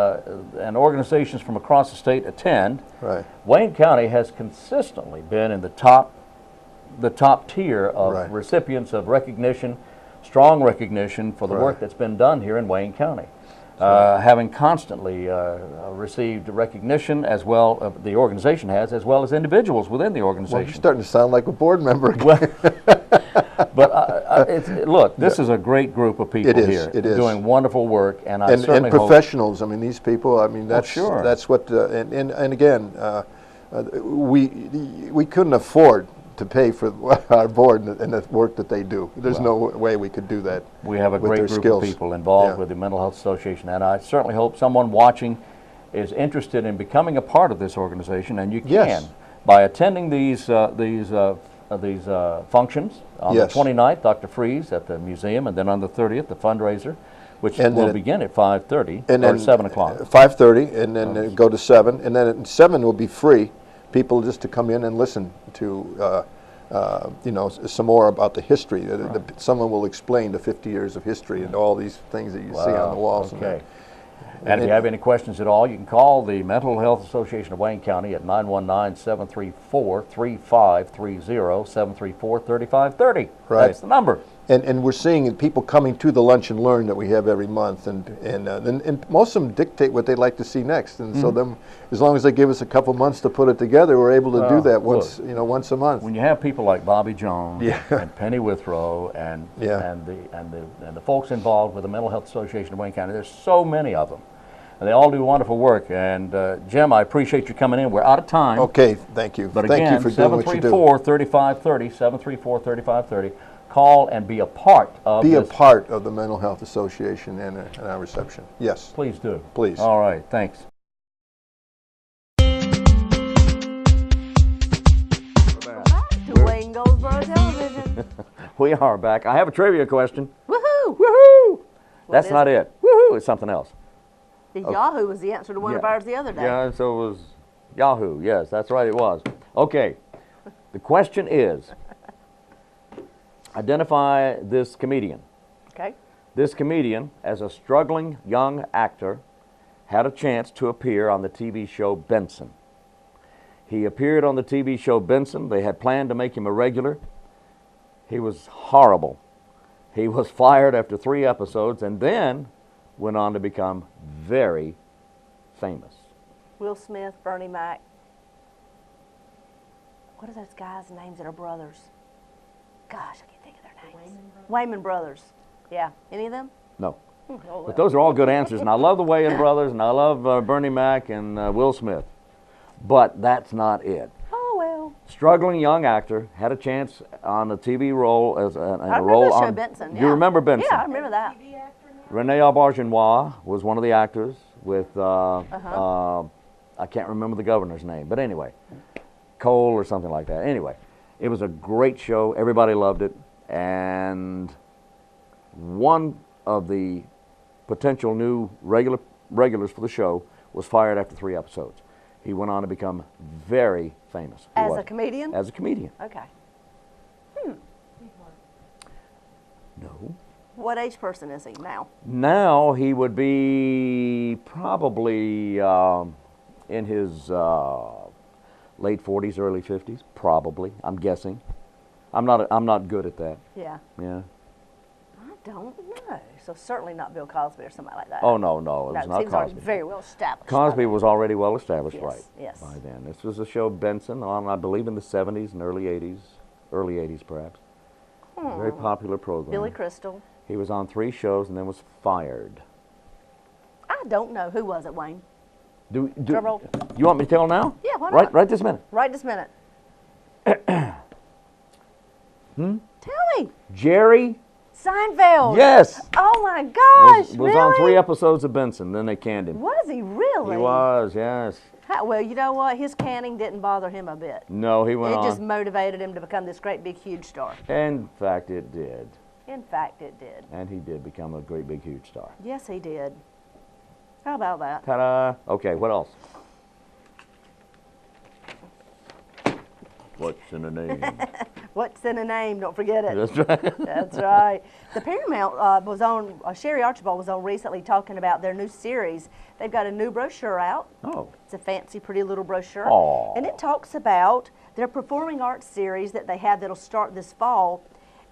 organizations from across the state attend. Right. Wayne County has consistently been in the top tier of recipients of recognition, strong recognition for the work that's been done here in Wayne County. Having constantly received recognition, as well the organization has, as well as individuals within the organization. Well, you're starting to sound like a board member. But look, this is a great group of people here. It is doing wonderful work, and I and certainly professionals. I mean, these people. I mean, that's sure. That's what. And again, we couldn't afford to pay for our board and the work that they do. There's no way we could do that. We have a great group of people involved with the Mental Health Association, and I certainly hope someone watching is interested in becoming a part of this organization, and you can by attending these functions. On the 29th, Dr. Freeze at the museum, and then on the 30th, the fundraiser, which will begin at 5:30 or 7 o'clock. 5:30, and then go to 7, and then at 7 will be free. People just to come in and listen to, some more about the history. Someone will explain the 50 years of history and all these things that you see on the walls. Okay. And if you have any questions at all, you can call the Mental Health Association of Wayne County at 919-734-3530, 734-3530. Right. That's the number. And we're seeing people coming to the Lunch and Learn that we have every month, and most of them dictate what they'd like to see next. And so then, as long as they give us a couple months to put it together, we're able to do that once a month. When you have people like Bobby Jones and Penny Withrow and the folks involved with the Mental Health Association of Wayne County, there's so many of them. And they all do wonderful work. And Jim, I appreciate you coming in. We're out of time. Okay, thank you. But thank again, you for doing what you do. 734-3530, 734-3530. Call and be a part of a part of the Mental Health Association and our reception. Yes. Please do. Please. All right, thanks. Back to Wayne Goldsboro Television. We are back. I have a trivia question. Woohoo! Woohoo! That's not it. Woohoo! It's something else. The Yahoo was the answer to one of ours the other day. Yeah, so it was Yahoo. Yes, that's right, it was. Okay. The question is, identify this comedian. Okay. This comedian, as a struggling young actor, had a chance to appear on the TV show Benson. He appeared on the TV show Benson. They had planned to make him a regular. He was horrible. He was fired after 3 episodes and then went on to become very famous. Will Smith, Bernie Mac. What are those guys' names that are brothers? Gosh, I can't think of their names. Wayman Brothers. Yeah. Any of them? No. Oh, well. But those are all good answers. And I love the Wayans brothers, and I love Bernie Mac and Will Smith. But that's not it. Oh, well. Struggling young actor, had a chance on a TV role as a role on Benson. You remember Benson? Yeah, I remember that. Rene Aubergenois was one of the actors with I can't remember the governor's name, but anyway, Cole or something like that. Anyway, it was a great show. Everybody loved it, and one of the potential new regulars for the show was fired after 3 episodes. He went on to become very famous. As a comedian? As a comedian. Okay. No. What age person is he now? Now he would be probably in his late 40s, early 50s, probably. I'm guessing. I'm not good at that. Yeah. Yeah. I don't know. So certainly not Bill Cosby or somebody like that. Oh no, it was not he was already Cosby. very well established. Cosby was already well established, Yes, right? yes. By then, this was a show Benson on, I believe, in the 70s and early 80s perhaps. Very popular program. Billy Crystal. He was on 3 shows and then was fired. I don't know. Who was it, Wayne? Drum roll. You want me to tell now? Yeah, why not? Right this minute. Right this minute. Tell me. Jerry Seinfeld. Yes. Oh my gosh, was really? on 3 episodes of Benson, then they canned him. Was he really? He was, yes. Well, you know what? His canning didn't bother him a bit. No, he went on. It just motivated him to become this great, big, huge star. In fact, it did. In fact, it did. And he did become a great, big, huge star. Yes, he did. How about that? Ta-da. Okay, what else? What's in a name? What's in a name? Don't forget it. That's right. That's right. The Paramount was on, Sherry Archibald was on recently talking about their new series. They've got a new brochure out. Oh. It's a fancy, pretty little brochure. Aww. And it talks about their performing arts series that they have that'll start this fall.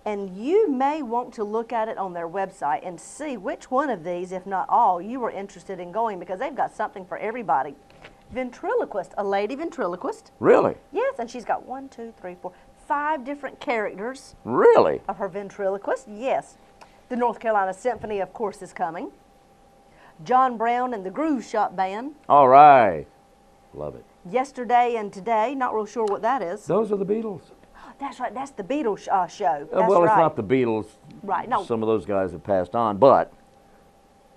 And you may want to look at it on their website and see which one of these, if not all, you were interested in going, because they've got something for everybody. Ventriloquist, a lady ventriloquist. Really? Yes, and she's got 5 different characters. Really? Of her ventriloquist, yes. The North Carolina Symphony, of course, is coming. John Brown and the Groove Shop Band. All right. Love it. Yesterday and Today, not real sure what that is. Those are the Beatles. That's right, that's the Beatles show. That's well, right. It's not the Beatles. Right, no. Some of those guys have passed on, but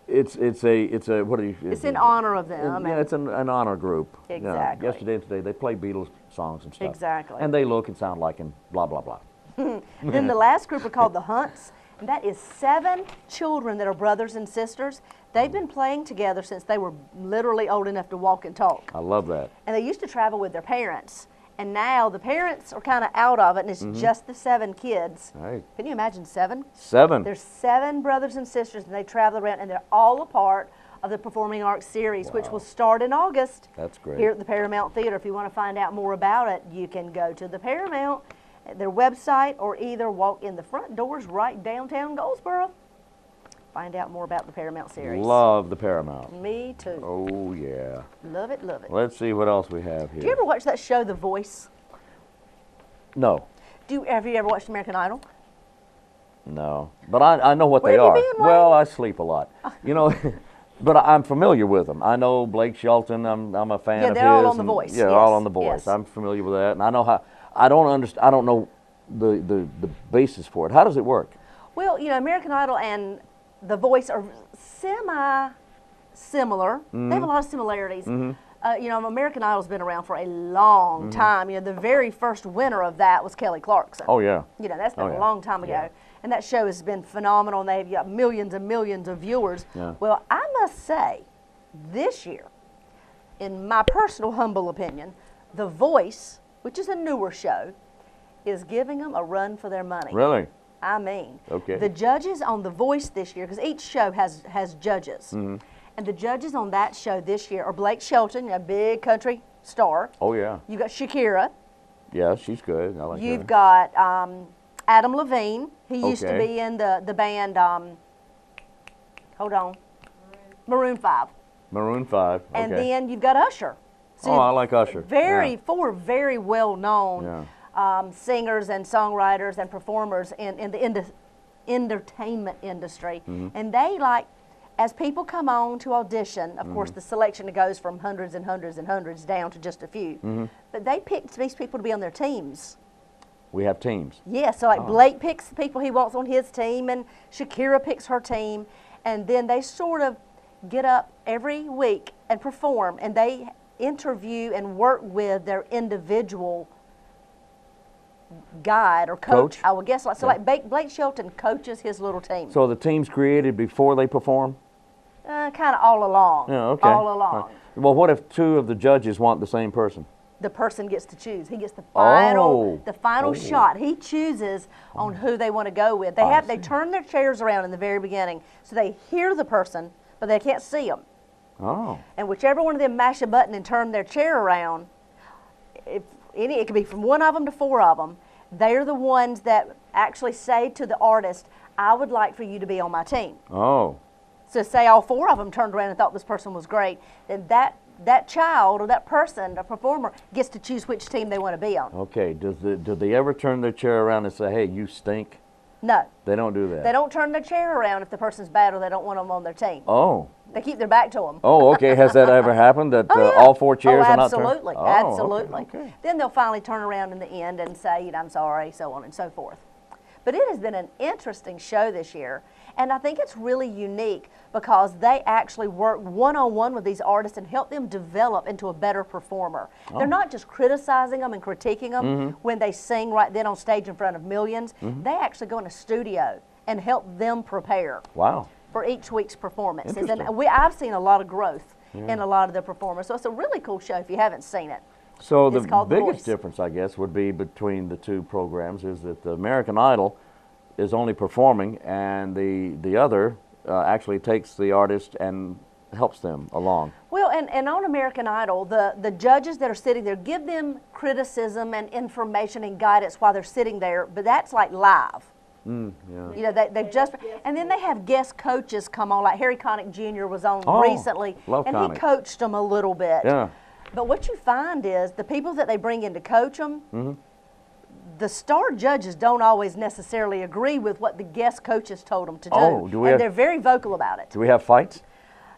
it's a what do you? It's in honor of them. Yeah, it's an honor group. Exactly. Yeah, yesterday and Today, they play Beatles songs and stuff. Exactly. And they look and sound like and blah blah blah. Then the last group are called the Hunts, and that is 7 children that are brothers and sisters. They've been playing together since they were literally old enough to walk and talk. I love that. And they used to travel with their parents. And now the parents are kind of out of it, and it's just the 7 kids. Right. Can you imagine 7? 7. There's 7 brothers and sisters, and they travel around, and they're all a part of the Performing Arts Series, which will start in August. That's great. Here at the Paramount Theater. If you want to find out more about it, you can go to the Paramount their website or either walk in the front doors right downtown Goldsboro. Find out more about the Paramount series. Love the Paramount. Me too. Oh, yeah. Love it, love it. Let's see what else we have here. Do you ever watch that show, The Voice? No. Have you ever watched American Idol? No. But I know what Where they have are. you been, Wayne? Well, I sleep a lot. You know, but I'm familiar with them. I know Blake Shelton. I'm a fan of his. Yeah, they're all on The Voice. Yeah, yes. all on The Voice. Yes. I'm familiar with that, and I know how. I don't know the basis for it. How does it work? Well, you know, American Idol and The Voice are semi-similar. They have a lot of similarities. You know, American Idol's been around for a long time. You know, the very first winner of that was Kelly Clarkson. Oh, yeah. You know, that's been Oh, yeah. a long time ago. Yeah. And that show has been phenomenal, and they've got millions and millions of viewers. Yeah. Well, I must say, this year, in my personal humble opinion, The Voice, which is a newer show, is giving them a run for their money. Really? I mean, Okay. the judges on The Voice this year, because each show has judges, and the judges on that show this year are Blake Shelton, a big country star. Oh, yeah. You got Shakira. Yeah, she's good. I like You've her. got Adam Levine. He used to Okay. be in the band. Hold on, Maroon 5. Maroon 5. And okay. then you've got Usher. So Oh, I like Usher. four very well known Yeah. singers and songwriters and performers in the entertainment industry. And they as people come on to audition, of course the selection goes from hundreds and hundreds and hundreds down to just a few. But they picked these people to be on their teams. We have teams. Yeah, so Blake picks the people he wants on his team, and Shakira picks her team, and then they sort of get up every week and perform, and they interview and work with their individual guide or coach. I would guess. So Blake Shelton coaches his little team. So the team's created before they perform? Kind of all along. Yeah, okay. All along. Right. Well, what if two of the judges want the same person? The person gets to choose. He gets the final Oh. shot. He chooses on who they want to go with. They turn their chairs around in the very beginning, so they hear the person, but they can't see them. Oh. And whichever one of them mash a button and turn their chair around, it could be from one of them to four of them, they're the ones that actually say to the artist, I would like for you to be on my team. Oh. So say all four of them turned around and thought this person was great, then that child or that person, the performer, gets to choose which team they want to be on. Okay. Do they ever turn their chair around and say, hey, you stink? No. They don't do that. They don't turn their chair around if the person's bad or they don't want them on their team. Oh. They keep their back to them. Oh, okay. Has that ever happened that Yeah. all four chairs are not turned? Absolutely. Oh, Absolutely. okay. Then they'll finally turn around in the end and say, I'm sorry, so on and so forth. But it has been an interesting show this year, and I think it's really unique because they actually work one-on-one with these artists and help them develop into a better performer. They're not just criticizing them and critiquing them when they sing right then on stage in front of millions. They actually go in a studio and help them prepare. Wow. For each week's performances. And Interesting. I've seen a lot of growth in a lot of the performers. So it's a really cool show if you haven't seen it. So It's the called The biggest Voice. difference, I guess, would be between the two programs is that the American Idol is only performing, and the other actually takes the artist and helps them along. Well, and on American Idol, the judges that are sitting there give them criticism and information and guidance while they're sitting there, but that's like live. Yeah. You know, they've just, and then they have guest coaches come on, like Harry Connick Jr. was on recently, love and Connick. he coached them a little bit. Yeah. But what you find is the people that they bring in to coach them, the star judges don't always necessarily agree with what the guest coaches told them to do. Oh, do we and have- they're very vocal about it. Do we have fights?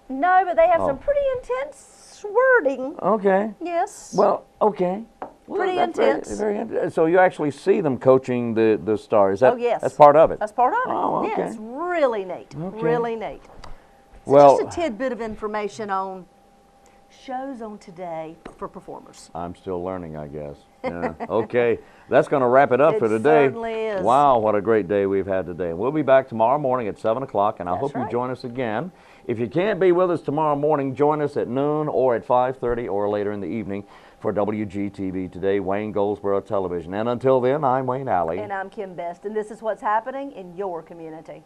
No, but they have some pretty intense wording. Okay. Yes. Well, okay. Well, Pretty that's intense. So you actually see them coaching the stars. That, oh, yes. That's part of it. That's part of it. Oh, okay. Yeah, it's really neat. Okay. Really neat. So Well- just a tidbit of information on shows on today for performers. I'm still learning, I guess. Yeah. Okay. That's going to wrap it up It for today. certainly is. Wow, what a great day we've had today. We'll be back tomorrow morning at 7 o'clock, and I That's hope you right. join us again. If you can't be with us tomorrow morning, join us at noon or at 5:30 or later in the evening for WGTV Today, Wayne Goldsboro Television. And until then, I'm Wayne Alley. And I'm Kim Best, and this is what's happening in your community.